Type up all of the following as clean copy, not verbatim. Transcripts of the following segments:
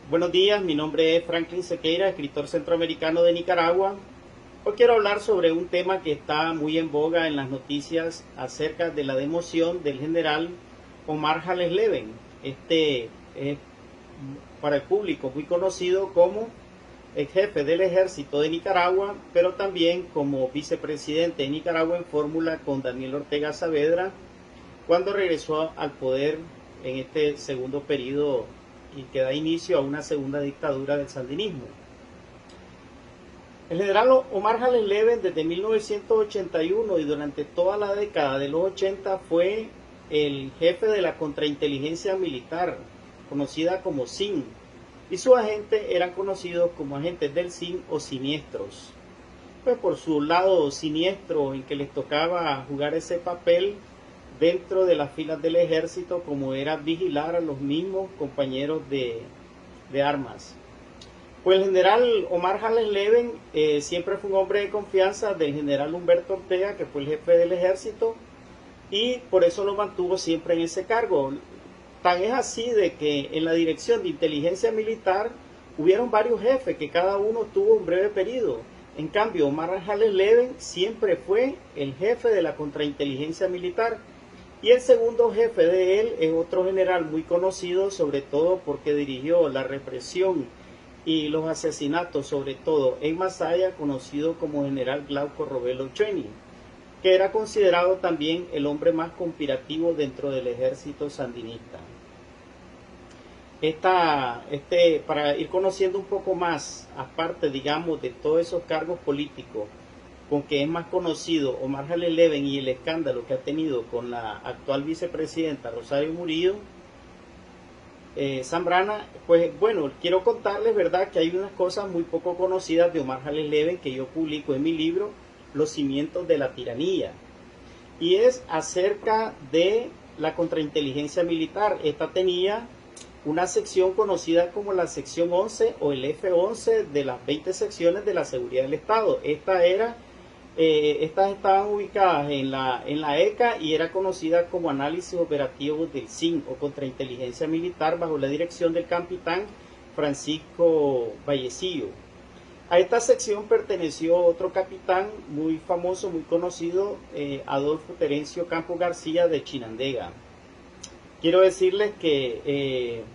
Buenos días, mi nombre es Franklin Sequeira, escritor centroamericano de Nicaragua. Hoy quiero hablar sobre un tema que está muy en boga en las noticias acerca de la democión del general Omar Hales Leven. Este es para el público muy conocido como el jefe del ejército de Nicaragua, pero también como vicepresidente de Nicaragua en fórmula con Daniel Ortega Saavedra, cuando regresó al poder en este segundo periodo y que da inicio a una segunda dictadura del sandinismo. El general Omar Hales Leven desde 1981 y durante toda la década de los 80 fue el jefe de la contrainteligencia militar, conocida como SIN, y sus agentes eran conocidos como agentes del SIN o siniestros. Pues por su lado siniestro en que les tocaba jugar ese papel dentro de las filas del ejército, como era vigilar a los mismos compañeros de armas. Pues el general Omar Hales Leven siempre fue un hombre de confianza del general Humberto Ortega, que fue el jefe del ejército, y por eso lo mantuvo siempre en ese cargo. Tan es así de que en la dirección de inteligencia militar hubieron varios jefes que cada uno tuvo un breve periodo. En cambio, Omar Hales Leven siempre fue el jefe de la contrainteligencia militar. Y el segundo jefe de él es otro general muy conocido, sobre todo porque dirigió la represión y los asesinatos, sobre todo en Masaya, conocido como general Glauco Robelo Cheni, que era considerado también el hombre más conspirativo dentro del ejército sandinista. Para ir conociendo un poco más, aparte, digamos, de todos esos cargos políticos, con que es más conocido Omar Hales Leven y el escándalo que ha tenido con la actual vicepresidenta Rosario Murillo Zambrana, pues bueno, quiero contarles, verdad, que hay unas cosas muy poco conocidas de Omar Hales Leven que yo publico en mi libro Los cimientos de la tiranía, y es acerca de la contrainteligencia militar. Esta tenía una sección conocida como la sección 11 o el F11 de las 20 secciones de la seguridad del Estado. Estas estaban ubicadas en la ECA y era conocida como análisis operativo del SIN o contrainteligencia militar, bajo la dirección del capitán Francisco Vallecillo. A esta sección perteneció otro capitán muy famoso, muy conocido, Adolfo Terencio Campos García de Chinandega. Quiero decirles que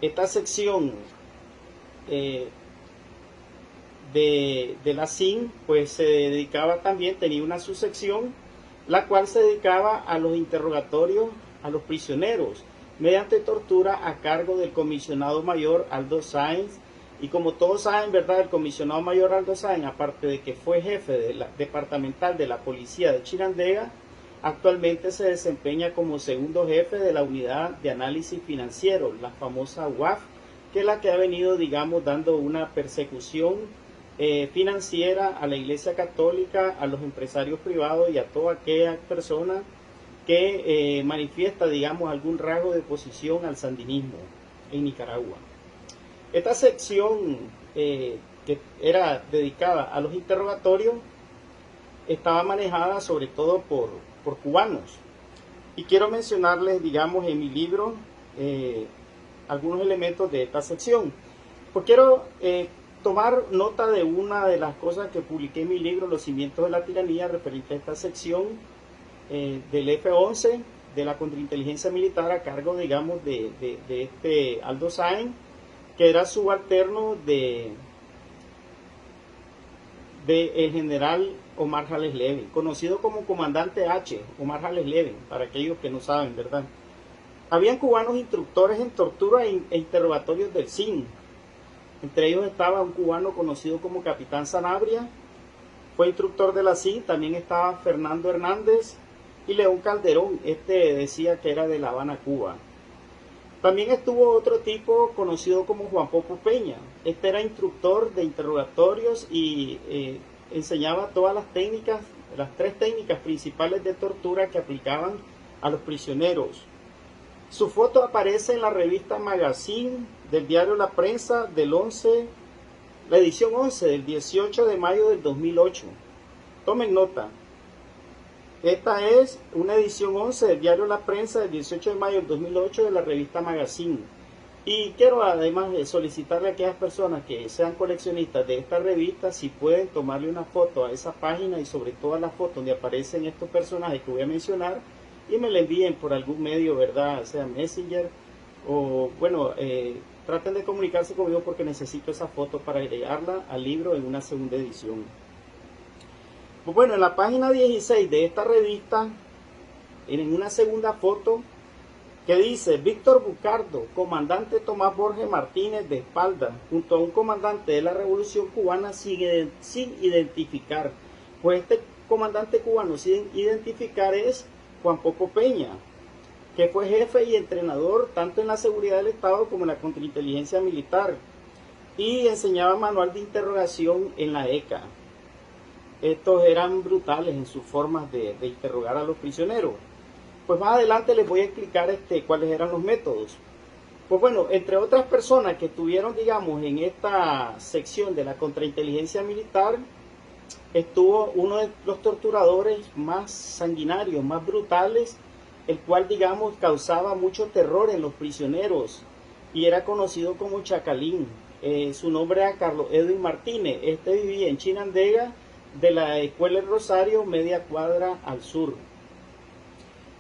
esta sección de la SIN pues se dedicaba también, tenía una subsección, la cual se dedicaba a los interrogatorios a los prisioneros mediante tortura a cargo del comisionado mayor Aldo Sáenz. Y como todos saben, verdad, el comisionado mayor Aldo Sáenz, aparte de que fue jefe de la departamental de la policía de Chinandega, actualmente se desempeña como segundo jefe de la unidad de análisis financiero, la famosa UAF, que es la que ha venido, digamos, dando una persecución financiera a la Iglesia Católica, a los empresarios privados y a toda aquella persona que manifiesta, digamos, algún rasgo de oposición al sandinismo en Nicaragua. Esta sección que era dedicada a los interrogatorios estaba manejada sobre todo por cubanos. Y quiero mencionarles, digamos, en mi libro algunos elementos de esta sección. Pues quiero tomar nota de una de las cosas que publiqué en mi libro, Los cimientos de la tiranía, referente a esta sección del F11, de la contrainteligencia militar, a cargo, digamos, de este Aldo Sáenz, que era subalterno de el general Omar Hales Leven, conocido como comandante H, Omar Hales Leven, para aquellos que no saben, ¿verdad? Habían cubanos instructores en tortura e interrogatorios del SIN. Entre ellos estaba un cubano conocido como Capitán Sanabria, fue instructor de la SIN. También estaba Fernando Hernández y León Calderón, decía que era de La Habana, Cuba. También estuvo otro tipo conocido como Juan Popo Peña. Este era instructor de interrogatorios y enseñaba todas las técnicas, las 3 técnicas principales de tortura que aplicaban a los prisioneros. Su foto aparece en la revista Magazine del diario La Prensa la edición 11 del 18 de mayo del 2008. Tomen nota. Esta es una edición 11 del diario La Prensa del 18 de mayo del 2008 de la revista Magazine. Y quiero además solicitarle a aquellas personas que sean coleccionistas de esta revista, si pueden tomarle una foto a esa página y sobre todo a la foto donde aparecen estos personajes que voy a mencionar y me la envíen por algún medio, ¿verdad? Sea Messenger o bueno, traten de comunicarse conmigo porque necesito esa foto para agregarla al libro en una segunda edición. Pues bueno, en la página 16 de esta revista, en una segunda foto, que dice Víctor Bucardo, comandante Tomás Borges Martínez de espalda, junto a un comandante de la Revolución Cubana sin identificar. Pues este comandante cubano sin identificar es Juan Popo Peña, que fue jefe y entrenador tanto en la seguridad del Estado como en la contrainteligencia militar y enseñaba manual de interrogación en la ECA. Estos eran brutales en sus formas de interrogar a los prisioneros. Pues más adelante les voy a explicar cuáles eran los métodos. Pues bueno, entre otras personas que estuvieron, digamos, en esta sección de la contrainteligencia militar, estuvo uno de los torturadores más sanguinarios, más brutales, el cual, digamos, causaba mucho terror en los prisioneros y era conocido como Chacalín. Su nombre era Carlos Edwin Martínez. Este vivía en Chinandega, de la Escuela del Rosario, media cuadra al sur.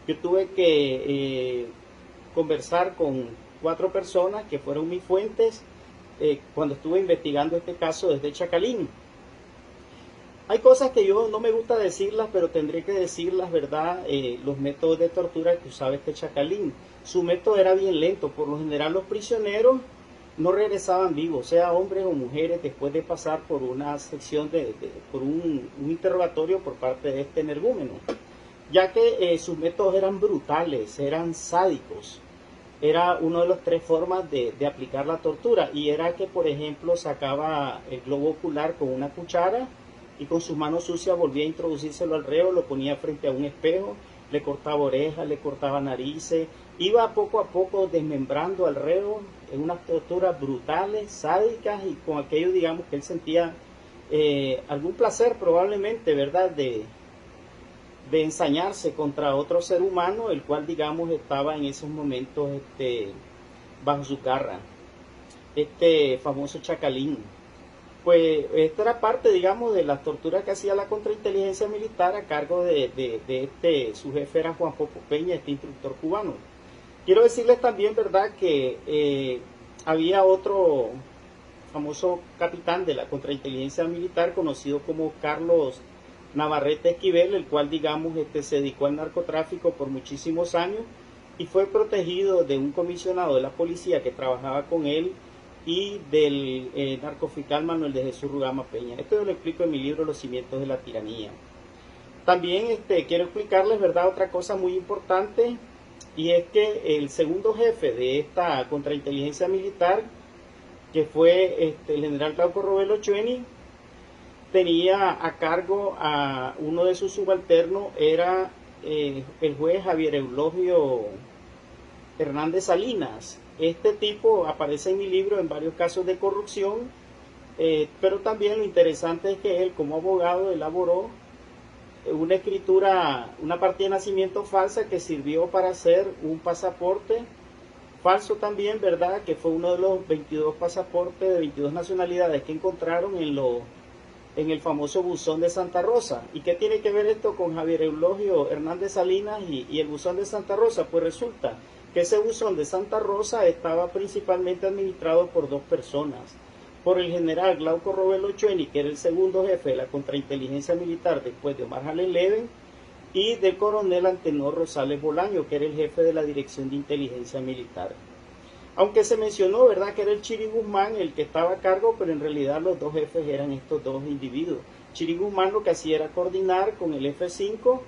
Yo tuve que conversar con 4 personas que fueron mis fuentes cuando estuve investigando este caso desde Chacalín. Hay cosas que yo no me gusta decirlas, pero tendré que decirlas, ¿verdad? Los métodos de tortura que usaba este Chacalín. Su método era bien lento. Por lo general los prisioneros no regresaban vivos, sea hombres o mujeres, después de pasar por una sección, por un interrogatorio por parte de este energúmeno, ya que sus métodos eran brutales, eran sádicos. Era una de las 3 formas de aplicar la tortura, y era que, por ejemplo, sacaba el globo ocular con una cuchara y con sus manos sucias volvía a introducírselo al reo, lo ponía frente a un espejo, le cortaba orejas, le cortaba narices, iba poco a poco desmembrando al reo en unas torturas brutales, sádicas, y con aquello, digamos, que él sentía algún placer probablemente, ¿verdad?, de ensañarse contra otro ser humano, el cual, digamos, estaba en esos momentos bajo su garra, este famoso Chacalín. Pues esta era parte, digamos, de las torturas que hacía la contrainteligencia militar a cargo de su jefe era Juan Popo Peña, este instructor cubano. Quiero decirles también, ¿verdad?, que había otro famoso capitán de la contrainteligencia militar conocido como Carlos Navarrete Esquivel, el cual, digamos, se dedicó al narcotráfico por muchísimos años y fue protegido de un comisionado de la policía que trabajaba con él y del narcofiscal Manuel de Jesús Rugama Peña. Esto yo lo explico en mi libro Los cimientos de la tiranía. También quiero explicarles, ¿verdad?, otra cosa muy importante, y es que el segundo jefe de esta contrainteligencia militar, que fue el general Glauco Robelo Chueni, tenía a cargo a uno de sus subalternos, era el juez Javier Eulogio Hernández Salinas. Este tipo aparece en mi libro en varios casos de corrupción, pero también lo interesante es que él, como abogado, elaboró una escritura, una partida de nacimiento falsa que sirvió para hacer un pasaporte falso también, ¿verdad?, que fue uno de los 22 pasaportes de 22 nacionalidades que encontraron en el famoso buzón de Santa Rosa. ¿Y qué tiene que ver esto con Javier Eulogio Hernández Salinas y el buzón de Santa Rosa? Pues resulta que ese buzón de Santa Rosa estaba principalmente administrado por 2 personas. Por el general Glauco Robelo Chueni, que era el segundo jefe de la contrainteligencia militar después de Omar Halen Leven, y del coronel Antenor Rosales Bolaño, que era el jefe de la Dirección de Inteligencia Militar. Aunque se mencionó, ¿verdad?, que era el Chiri Guzmán el que estaba a cargo, pero en realidad los 2 jefes eran estos 2 individuos. Chiri Guzmán lo que hacía era coordinar con el F5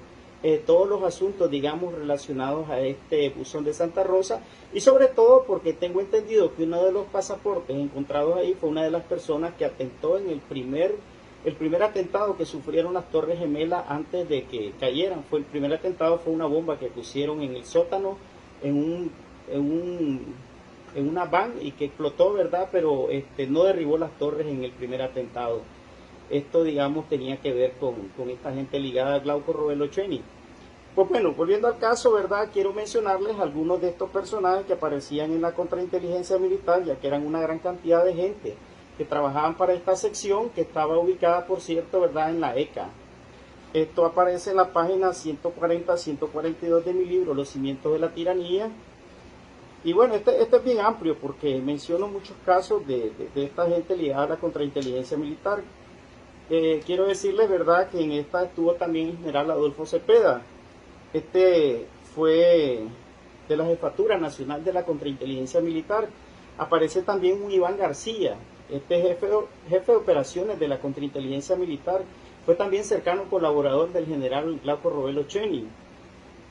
todos los asuntos, digamos, relacionados a este buzón de Santa Rosa, y sobre todo porque tengo entendido que uno de los pasaportes encontrados ahí fue una de las personas que atentó en el primer atentado que sufrieron las Torres Gemelas antes de que cayeran. El primer atentado fue una bomba que pusieron en el sótano en una van y que explotó, ¿verdad?, pero no derribó las torres en el primer atentado. Esto, digamos, tenía que ver con esta gente ligada a Glauco Robelo Chueni. Pues bueno, volviendo al caso, ¿verdad? Quiero mencionarles algunos de estos personajes que aparecían en la contrainteligencia militar, ya que eran una gran cantidad de gente que trabajaban para esta sección, que estaba ubicada, por cierto, ¿verdad?, en la ECA. Esto aparece en la página 140-142 de mi libro, Los cimientos de la tiranía. Y bueno, este es bien amplio porque menciono muchos casos de esta gente ligada a la contrainteligencia militar. Quiero decirles, ¿verdad?, que en esta estuvo también el general Adolfo Cepeda. Este fue de la Jefatura Nacional de la Contrainteligencia Militar. Aparece también un Iván García, este jefe de operaciones de la Contrainteligencia Militar. Fue también cercano colaborador del general Glauco Robelo Cheni.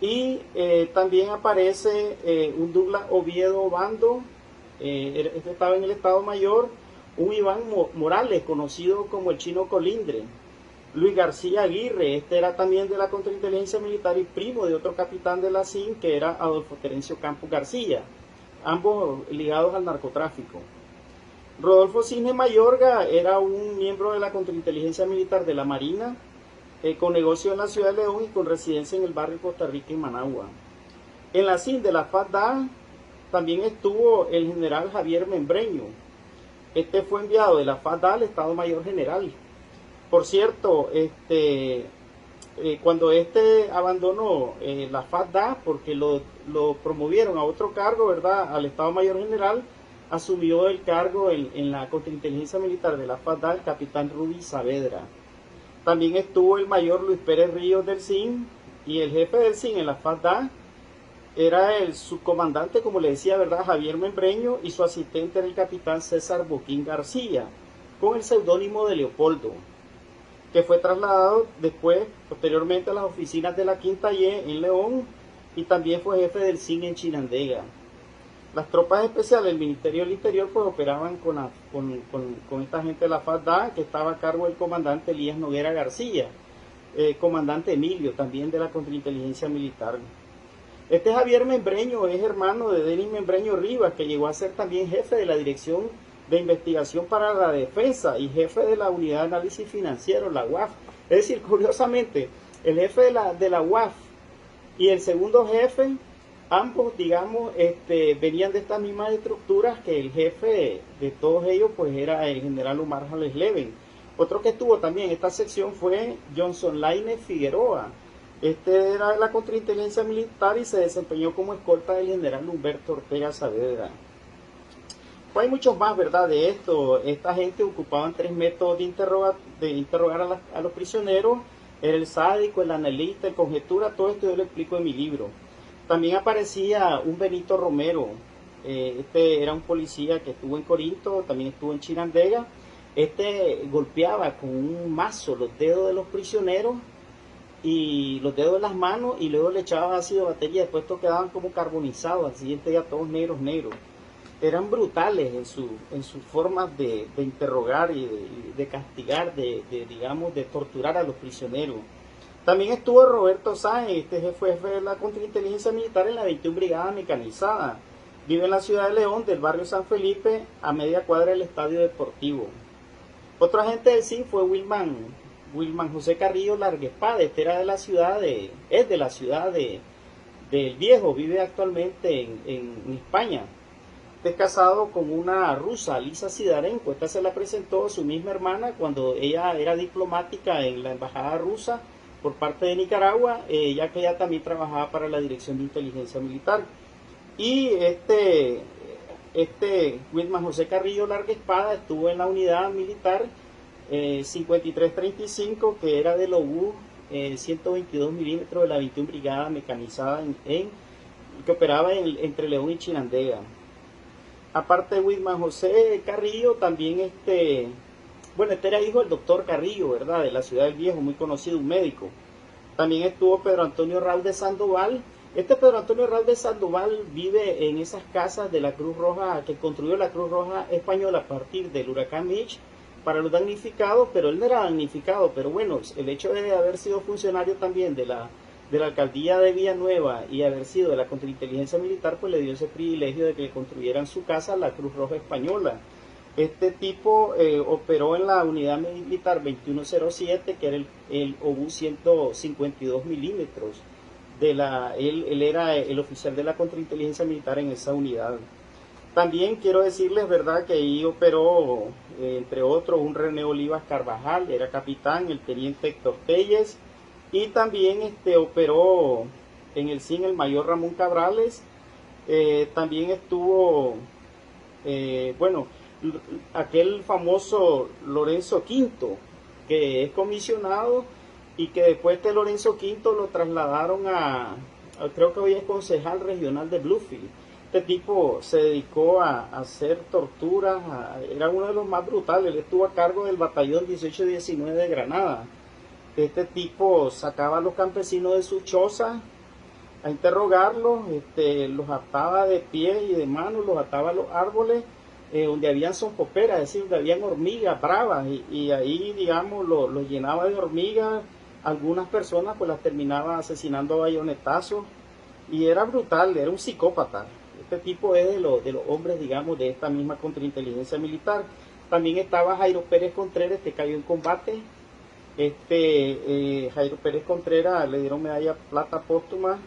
Y también aparece un Douglas Oviedo Bando, este estaba en el Estado Mayor, un Iván Morales, conocido como el Chino Colindre, Luis García Aguirre, este era también de la contrainteligencia militar y primo de otro capitán de la CIN, que era Adolfo Terencio Campos García, ambos ligados al narcotráfico. Rodolfo Cisne Mayorga era un miembro de la contrainteligencia militar de la Marina, con negocio en la ciudad de León y con residencia en el barrio Costa Rica y Managua. En la CIN de la FADA también estuvo el general Javier Membreño. Este fue enviado de la FADA al Estado Mayor General. Por cierto, cuando abandonó la FADA, porque lo promovieron a otro cargo, ¿verdad?, al Estado Mayor General, asumió el cargo en la contrainteligencia militar de la FADA el capitán Rudy Saavedra. También estuvo el mayor Luis Pérez Ríos del CIN, y el jefe del CIN en la FADA era el subcomandante, como le decía, ¿verdad?, Javier Membreño, y su asistente era el capitán César Boquín García, con el seudónimo de Leopoldo, que fue trasladado posteriormente a las oficinas de la Quinta Y en León, y también fue jefe del CIN en Chinandega. Las tropas especiales del Ministerio del Interior pues operaban con esta gente de la FADA, que estaba a cargo del comandante Elías Noguera García, comandante Emilio, también de la contrainteligencia militar. Este Javier Membreño es hermano de Denis Membreño Rivas, que llegó a ser también jefe de la Dirección de Investigación para la Defensa y jefe de la Unidad de Análisis Financiero, la UAF. Es decir, curiosamente, el jefe de la UAF y el segundo jefe, ambos, digamos, venían de estas mismas estructuras, que el jefe de todos ellos pues era el general Omar Jales Leven. Otro que estuvo también en esta sección fue Johnson Laine Figueroa. Este era de la contrainteligencia militar y se desempeñó como escolta del general Humberto Ortega Saavedra. Pues hay muchos más, ¿verdad?, de esto. Esta gente ocupaban 3 métodos de interrogar a los prisioneros. Era el sádico, el analista, el conjetura, todo esto yo lo explico en mi libro. También aparecía un Benito Romero. Este era un policía que estuvo en Corinto, también estuvo en Chinandega. Este golpeaba con un mazo los dedos de los prisioneros y los dedos de las manos, y luego le echaba ácido batería, después estos quedaban como carbonizados, al siguiente día todos negros. Eran brutales en sus formas de interrogar y de castigar, digamos, de torturar a los prisioneros. También estuvo Roberto Sáenz, este fue jefe de la contrainteligencia militar en la 21 Brigada Mecanizada. Vive en la ciudad de León, del barrio San Felipe, a media cuadra del Estadio Deportivo. Otro agente del CIN fue Wilman José Carrillo Larguespada. Este era de la ciudad del Viejo, vive actualmente en España. Es casado con una rusa, Lisa Sidarenko. Esta se la presentó su misma hermana cuando ella era diplomática en la embajada rusa por parte de Nicaragua, ya que ella también trabajaba para la Dirección de Inteligencia Militar. Y Wilman José Carrillo Larguespada estuvo en la unidad militar 5335, que era del obús 122 milímetros de la 21 Brigada Mecanizada que operaba entre León y Chinandega. Aparte de Wilman José Carrillo, también este era hijo del doctor Carrillo, ¿verdad?, de la ciudad del Viejo, muy conocido, un médico. También estuvo Pedro Antonio Raúl de Sandoval. Este Pedro Antonio Raúl de Sandoval vive en esas casas de la Cruz Roja, que construyó la Cruz Roja Española a partir del huracán Mitch para los damnificados, pero él no era damnificado. Pero bueno, el hecho de haber sido funcionario también de la alcaldía de Villanueva y haber sido de la contrainteligencia militar, pues le dio ese privilegio de que le construyeran su casa la Cruz Roja Española. Este tipo operó en la unidad militar 2107, que era el obús 152 milímetros. él era el oficial de la contrainteligencia militar en esa unidad. También quiero decirles, ¿verdad?, que ahí operó, entre otros, un René Olivas Carvajal, era capitán, el teniente Héctor Telles, y también operó en el CIN el mayor Ramón Cabrales. También estuvo, bueno, aquel famoso Lorenzo Quinto, que es comisionado y que después de Lorenzo Quinto lo trasladaron creo que hoy es concejal regional de Bluefield. Este tipo se dedicó a hacer torturas, era uno de los más brutales, él estuvo a cargo del batallón 1819 de Granada. Este tipo sacaba a los campesinos de su choza a interrogarlos, los ataba de pies y de manos, los ataba a los árboles donde habían soncoperas, es decir, donde habían hormigas bravas, y ahí, digamos, los llenaba de hormigas. Algunas personas pues las terminaba asesinando a bayonetazos, y era brutal, era un psicópata. Este tipo es de los hombres, digamos, de esta misma contrainteligencia militar. También estaba Jairo Pérez Contreras, que cayó en combate. Jairo Pérez Contreras le dieron medalla plata póstuma,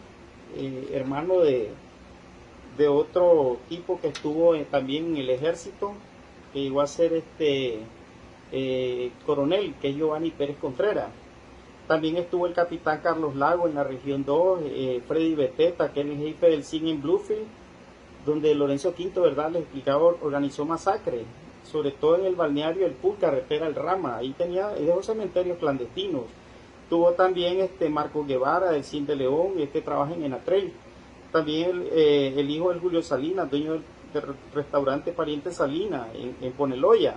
hermano de otro tipo que estuvo también en el ejército, que llegó a ser coronel, que es Giovanni Pérez Contreras. También estuvo el capitán Carlos Lago en la región 2, Freddy Beteta, que es el jefe del CIN en Bluefield, donde Lorenzo Quinto, ¿verdad?, les explicaba, organizó masacres, sobre todo en el balneario El Pool, carretera El Rama. Ahí dejó cementerios clandestinos. Tuvo también Marco Guevara del CIN de León, que trabaja en Enatrell. También el hijo de Julio Salinas, dueño del restaurante Pariente Salinas en Poneloya.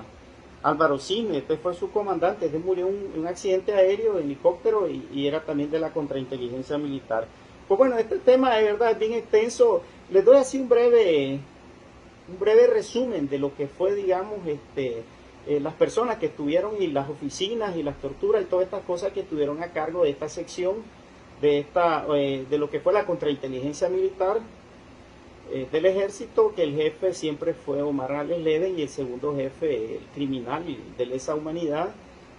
Álvaro Cine, fue su comandante, murió en un accidente aéreo de helicóptero, y era también de la contrainteligencia militar. Pues bueno, este tema de verdad es bien extenso. Les doy así un breve resumen de lo que fue, digamos, las personas que estuvieron, y las oficinas y las torturas y todas estas cosas que estuvieron a cargo de esta sección, de lo que fue la contrainteligencia militar del ejército, que el jefe siempre fue Omar Alex Leven, y el segundo jefe, el criminal de lesa humanidad,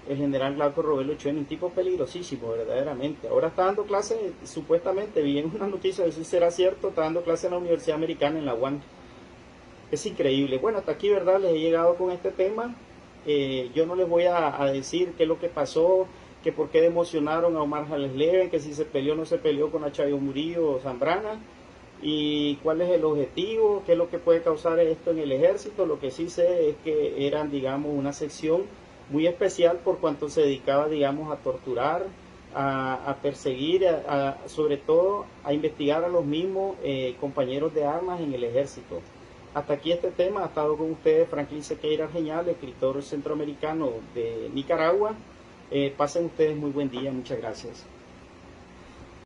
el general Glauco Robelo Ochoa, un tipo peligrosísimo, verdaderamente. Ahora está dando clases, supuestamente, vi en una noticia, eso será cierto, está dando clases en la Universidad Americana, en la UAM. Es increíble. Bueno, hasta aquí, ¿verdad?, les he llegado con este tema. Yo no les voy a decir qué es lo que pasó, que por qué emocionaron a Omar Alex Leven, que si se peleó o no se peleó con Achayo Murillo o Zambrana, y cuál es el objetivo, qué es lo que puede causar esto en el ejército. Lo que sí sé es que eran, digamos, una sección muy especial, por cuanto se dedicaba, digamos, a torturar, a perseguir, sobre todo a investigar a los mismos compañeros de armas en el ejército. Hasta aquí este tema. Ha estado con ustedes Franklin Sequeira Argeñal, escritor centroamericano de Nicaragua. Pasen ustedes muy buen día. Muchas gracias.